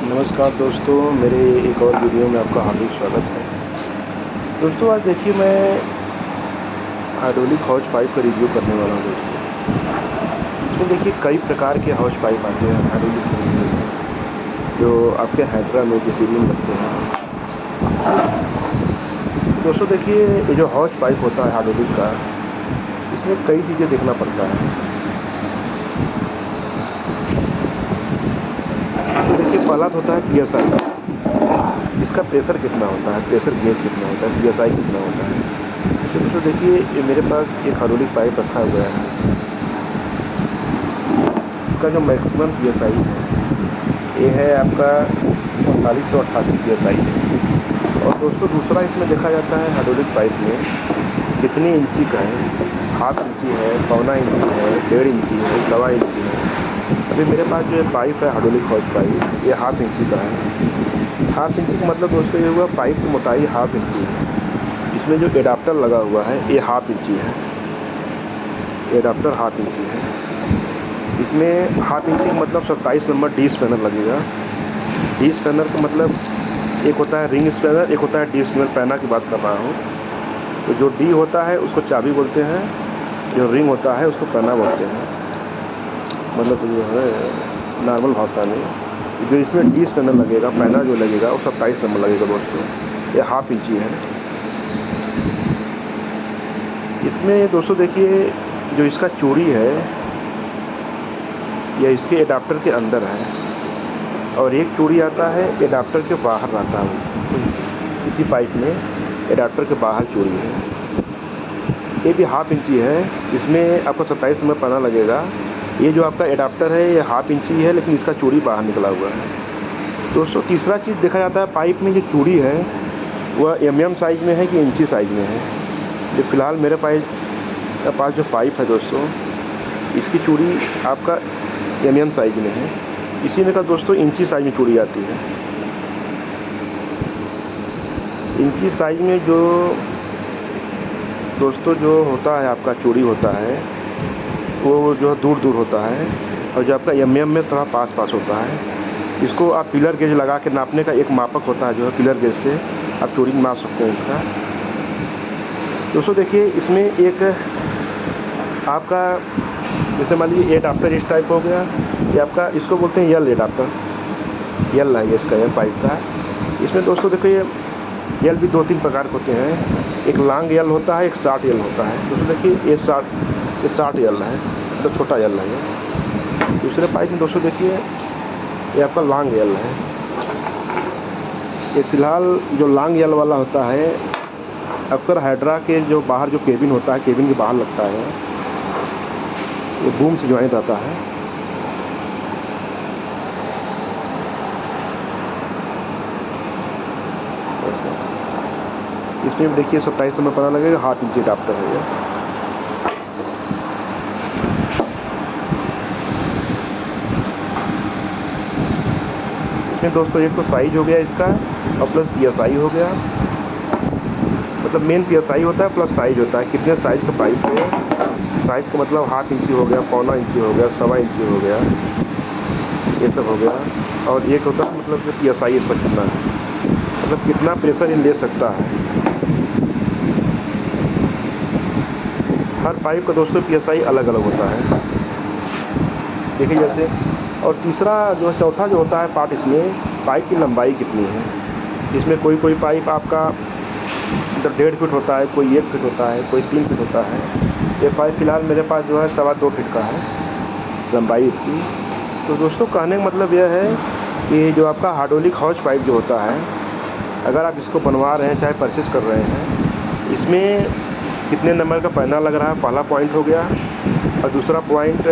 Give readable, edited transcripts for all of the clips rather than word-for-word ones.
नमस्कार दोस्तों, मेरे एक और वीडियो में आपका हार्दिक स्वागत है। दोस्तों, आज देखिए मैं हाइड्रोलिक हौज पाइप का रिव्यू करने वाला हूँ दोस्तों। इसमें देखिए कई प्रकार के हौज पाइप आते हैं हाइड्रोलिक में, जो आपके हाइड्रा में जेसीबी में लगते हैं। दोस्तों देखिए, ये जो हौज पाइप होता है हाइड्रोलिक का, इसमें कई चीज़ें देखना पड़ता है। तो देखिए, पहला तो होता है PSI, इसका प्रेशर कितना होता है, प्रेशर गेज कितना होता है, PSI कितना होता है। तो दोस्तों देखिए, ये मेरे पास एक हाइड्रोलिक पाइप रखा हुआ है। इसका जो मैक्सिमम PSI है ये है आपका 4588 PSI है। और दोस्तों दूसरा इसमें देखा जाता है हाइड्रोलिक पाइप में कितनी इंची का है, हाफ इंची है, पौना इंची है, 1.5 इंची है, 1.25 इंची है। अभी मेरे पास जो पाइप है हाइड्रोलिक हौज पाइप, ये हाफ इंची का है। हाफ इंची का मतलब दोस्तों ये हुआ पाइप की मोटाई हाफ इंची है। इसमें जो एडाप्टर लगा हुआ है ये हाफ इंची है, एडाप्टर हाफ इंची है। इसमें हाफ इंची का मतलब 27 नंबर डी स्पैनर लगेगा। डी स्पैनर का मतलब एक होता है रिंग स्पैनर, एक होता है डी स्पैनर। पैना की बात कर रहा हूँ। तो जो डी होता है उसको चाबी बोलते हैं, जो रिंग होता है उसको पैना बोलते हैं, मतलब जो है नॉर्मल भाषा में। जो इसमें डी स्पैनर लगेगा, पैना जो लगेगा वो 27 नंबर लगेगा दोस्तों। ये हाफ इंची है। इसमें दोस्तों देखिए, जो इसका चूड़ी है यह इसके एडाप्टर के अंदर है, और एक चूड़ी आता है एडाप्टर के बाहर आता है। इसी पाइप में एडाप्टर के बाहर चूड़ी है, ये भी हाफ इंची है। इसमें आपका 27 नंबर पैना लगेगा। ये जो आपका एडाप्टर है ये हाफ इंची है, लेकिन इसका चूड़ी बाहर निकला हुआ है। दोस्तों तीसरा चीज़ देखा जाता है, पाइप में जो चूड़ी है वह MM साइज़ में है कि इंची साइज़ में है। जो फ़िलहाल मेरे पास जो पाइप है दोस्तों, इसकी चूड़ी आपका MM साइज़ में है। इसी में का दोस्तों इंची साइज़ में चूड़ी आती है। इंची साइज़ में जो दोस्तों जो होता है आपका चूड़ी होता है वो जो दूर दूर होता है, और जो आपका MM में थोड़ा पास पास होता है। इसको आप पिलर गेज लगा के नापने का एक मापक होता है, जो है पिलर गेज से आप चूड़ी नाप सकते हैं इसका। दोस्तों देखिए, इसमें एक आपका जैसे मान लीजिए एडाप्टर इस टाइप हो गया, ये आपका इसको बोलते हैं यल एडाप्टर, यल है इसका, ये पाइप का। इसमें दोस्तों देखिए यल भी 2-3 प्रकार के होते हैं। एक लॉन्ग यल होता है, एक शॉर्ट यल होता है। दोस्तों देखिए ये शॉर्ट यल है, तो छोटा यल है ये। दूसरे पाइप में दोस्तों देखिए ये आपका लॉन्ग यल है। ये फ़िलहाल जो लॉन्ग यल वाला होता है अक्सर हाइड्रा के जो बाहर जो केबिन होता है, केबिन के बाहर लगता है। ये बूम से ज्वाइंट आता है। इसमें भी देखिए 27 नंबर पता लगेगा, हाफ इंची एडाप्टर है ये। इसमें दोस्तों एक तो साइज हो गया इसका, और प्लस PSI हो गया। मतलब मेन PSI होता है प्लस साइज होता है, कितने साइज़ का पाइप है। साइज़ का मतलब हाफ इंची हो गया, पौना इंची हो गया, 1.25 इंची हो गया, ये सब हो गया। और एक होता है मतलब जो PSI इसका कितना है, मतलब कितना प्रेशर ये ले सकता है। हर पाइप का दोस्तों PSI अलग अलग होता है, देखिए जैसे। और तीसरा जो चौथा जो होता है पार्ट, इसमें पाइप की लंबाई कितनी है। इसमें कोई पाइप आपका 1.5 फीट होता है, कोई 1 फीट होता है, कोई 3 फीट होता है। ये पाइप फ़िलहाल मेरे पास जो है 2.25 फीट का है लंबाई इसकी। तो दोस्तों कहने का मतलब यह है कि जो आपका हाइड्रोलिक हौज पाइप जो होता है, अगर आप इसको बनवा रहे हैं चाहे परचेज़ कर रहे हैं, इसमें कितने नंबर का पैना लग रहा है, पहला पॉइंट हो गया। और दूसरा पॉइंट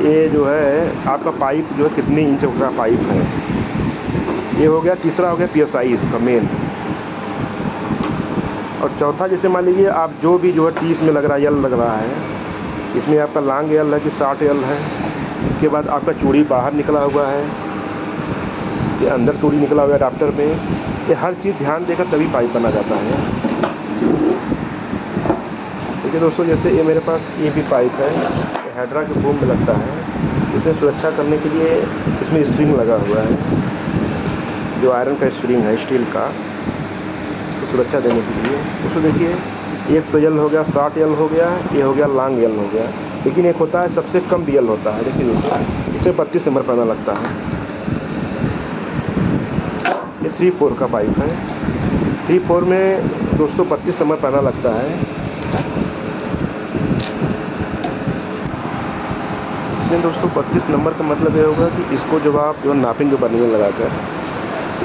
ये जो है आपका पाइप जो है कितनी इंच का पाइप है, ये हो गया। तीसरा हो गया PSI इसका मेन। और चौथा जैसे मान लीजिए आप जो भी जो है 30 में लग रहा है, यल लग रहा है, इसमें आपका लॉन्ग यल है कि शॉर्ट यल है। इसके बाद आपका चूड़ी बाहर निकला हुआ है, ये अंदर चूड़ी निकला हुआ है एडाप्टर में। ये हर चीज़ ध्यान देकर तभी पाइप बना जाता है। देखिए दोस्तों, जैसे ये मेरे पास ये भी पाइप है, ये हाइड्रा के बूम में लगता है। इसे सुरक्षा करने के लिए इसमें स्प्रिंग लगा हुआ है। जो आयरन का स्प्रिंग है स्टील का, तो सुरक्षा देने के लिए उसको देखिए, एक तो यल हो गया, शॉर्ट यल हो गया, ये हो गया लॉन्ग यल हो गया, लेकिन एक होता है सबसे कम यल होता है। देखिए दोस्तों, इसमें 32 नंबर पैना लगता है। ये 3/4 का पाइप है। 3/4 में दोस्तों 32 नंबर पैना लगता है। इसमें दोस्तों 32 नंबर का मतलब ये होगा कि इसको जब आप जो नापेंगे बर्निंग लगाकर,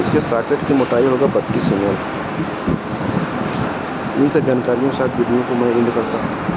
इसके सॉकेट की मोटाई होगा 32 mm। इन सब जानकारियों के साथ वीडियो को मैं एंड करता हूँ।